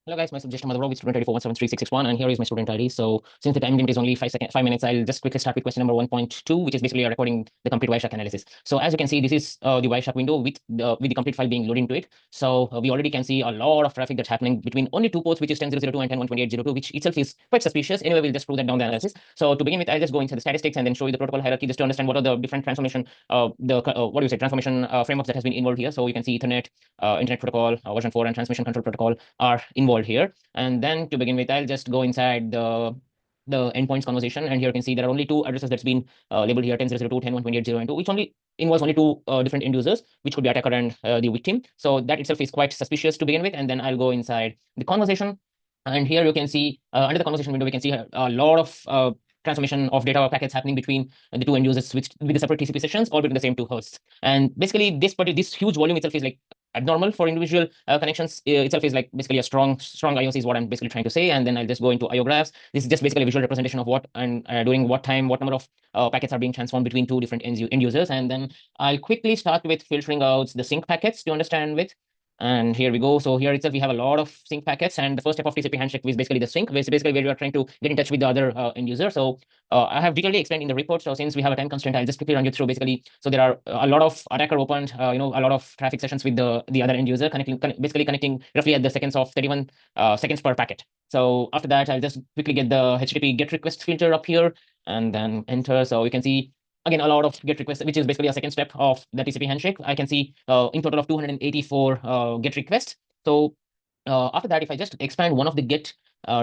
Hello guys, myself Jeshna Madhav with student ID 4173661, and here is my student ID. So since the time limit is only 5 minutes, I'll just quickly start with question number 1.2, which is basically recording the complete Wireshark analysis. So as you can see, this is the Wireshark window with the complete file being loaded into it. So we already can see a lot of traffic that's happening between only two ports, which is 10.0.02 and 10.128.0.2, which itself is quite suspicious. Anyway, we'll just prove that down the analysis. So to begin with, I'll just go into the statistics and then show you the protocol hierarchy just to understand what are the different transformation, transformation frameworks that has been involved here. So you can see Ethernet, Internet Protocol, version 4, and Transmission Control Protocol are involved here. And then to begin with, I'll just go inside the endpoints conversation. And here you can see there are only two addresses that's been labeled here, 10.0.02, 10.128.0, and 2, which only involves only two different end users, which could be attacker and the victim. So that itself is quite suspicious to begin with. And then I'll go inside the conversation. And here you can see under the conversation window, we can see a lot of transformation of data packets happening between the two end users with the separate TCP sessions or between the same two hosts. And basically, this huge volume itself is like abnormal for individual connections. Itself is like basically a strong IOC is what I'm basically trying to say. And then I'll just go into IO graphs. This is just basically a visual representation of what and during what time, what number of packets are being transformed between two different end users. And then I'll quickly start with filtering out the sync packets to understand with. And here we go. So here itself, we have a lot of sync packets. And the first step of TCP handshake is basically the sync, which is basically where you are trying to get in touch with the other end user. So I have detailedly explained in the report. So since we have a time constraint, I'll just quickly run you through basically. So there are a lot of attacker opened, a lot of traffic sessions with the other end user basically connecting roughly at the seconds of 31 seconds per packet. So after that, I'll just quickly get the HTTP GET request filter up here and then enter. So you can see again a lot of GET requests, which is basically a second step of the TCP handshake. I can see in total of 284 GET requests. So after that, if I just expand one of the GET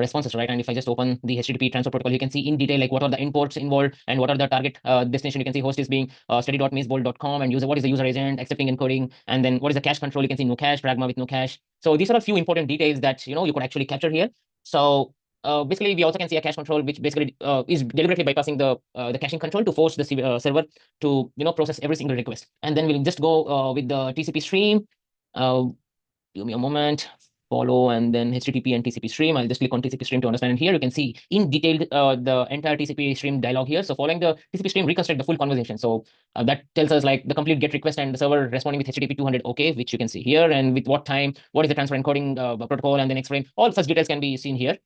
responses, right, and if I just open the HTTP transfer protocol, you can see in detail like what are the imports involved and what are the target destination. You can see host is being study.mazeBolt.com, and user, what is the user agent, accepting encoding, and then what is the cache control. You can see no cache, pragma with no cache. So these are a few important details that you could actually capture here. So basically, we also can see a cache control, which basically is deliberately bypassing the caching control to force the server to process every single request. And then we'll just go with the TCP stream. Give me a moment. Follow and then HTTP and TCP stream. I'll just click on TCP stream to understand. And here you can see in detail the entire TCP stream dialog here. So following the TCP stream, reconstruct the full conversation. So that tells us like the complete GET request and the server responding with HTTP 200 OK, which you can see here, and with what time, what is the transfer encoding protocol, and the next frame. All such details can be seen here.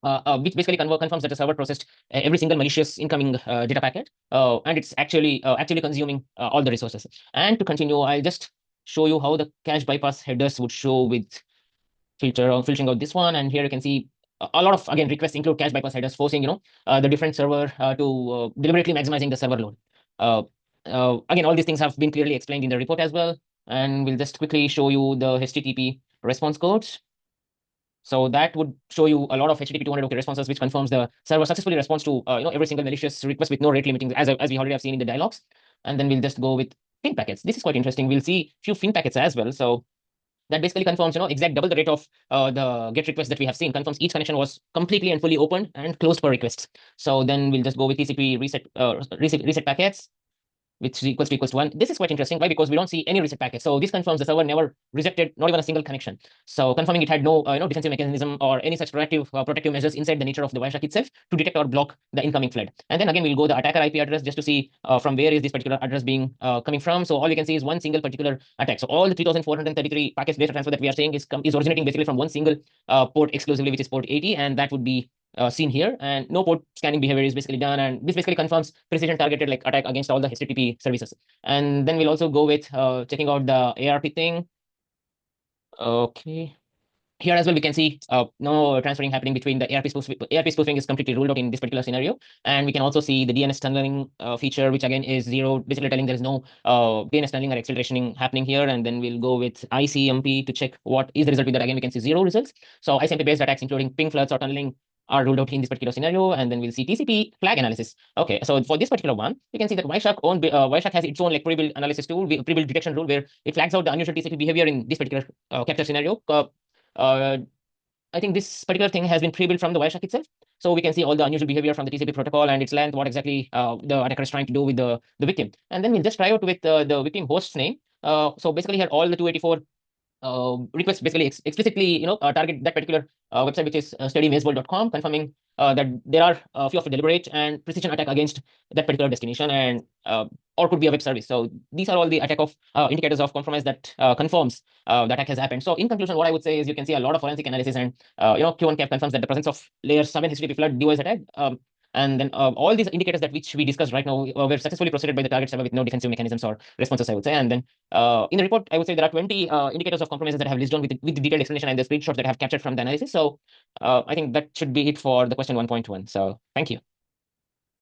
Which basically confirms that the server processed every single malicious incoming data packet, and it's actually consuming all the resources. And to continue, I'll just show you how the cache bypass headers would show with filtering out this one. And here you can see a lot of again requests include cache bypass headers, forcing the different server to deliberately maximizing the server load. Again, all these things have been clearly explained in the report as well. And we'll just quickly show you the HTTP response codes. So that would show you a lot of HTTP 200 OK responses, which confirms the server successfully responds to every single malicious request with no rate limiting, as we already have seen in the dialogues. And then we'll just go with FIN packets. This is quite interesting. We'll see few FIN packets as well. So that basically confirms exact double the rate of the GET request that we have seen. Confirms each connection was completely and fully opened and closed per request. So then we'll just go with TCP reset packets, which equals to 1. This is quite interesting. Why? Because we don't see any reset packet. So this confirms the server never rejected not even a single connection. So confirming it had no defensive mechanism or any such protective measures inside the nature of the Wireshark itself to detect or block the incoming flood. And then again, we'll go the attacker IP address just to see from where is this particular address being coming from. So all you can see is one single particular attack. So all the 3,433 packets data transfer that we are saying is originating basically from one single port exclusively, which is port 80, and that would be seen here. And no port scanning behavior is basically done, and this basically confirms precision targeted like attack against all the HTTP services. And then we'll also go with checking out the ARP thing. Okay. Here as well, we can see no transferring happening between the ARP spoofing. ARP spoofing is completely ruled out in this particular scenario. And we can also see the DNS tunneling feature, which again is 0, basically telling there is no DNS tunneling or exfiltration happening here. And then we'll go with ICMP to check what is the result with that. Again, we can see 0 results. So ICMP-based attacks, including ping floods or tunneling, are ruled out in this particular scenario. And then we'll see TCP flag analysis. Okay, so for this particular one, you can see that Wireshark has its own like pre-built analysis tool, pre-built detection rule, where it flags out the unusual TCP behavior in this particular capture scenario. I think this particular thing has been pre-built from the Wireshark itself. So we can see all the unusual behavior from the TCP protocol and its length, what exactly the attacker is trying to do with the victim. And then we'll just try out with the victim host's name. So basically here all the 284 request basically explicitly target that particular website, which is studymazeball.com, confirming that there are a few of deliberate and precision attack against that particular destination, and or could be a web service. So these are all the attack of indicators of compromise that confirms the attack has happened. So in conclusion, what I would say is you can see a lot of forensic analysis, and Q1 cap confirms that the presence of layer 7 HTTP flood device attack. And then all these indicators that which we discussed right now were successfully proceeded by the target server with no defensive mechanisms or responses, I would say. And then in the report, I would say there are 20 indicators of compromises that I have listed on with the detailed explanation and the screenshots that I have captured from the analysis. So I think that should be it for the question 1.1. So thank you.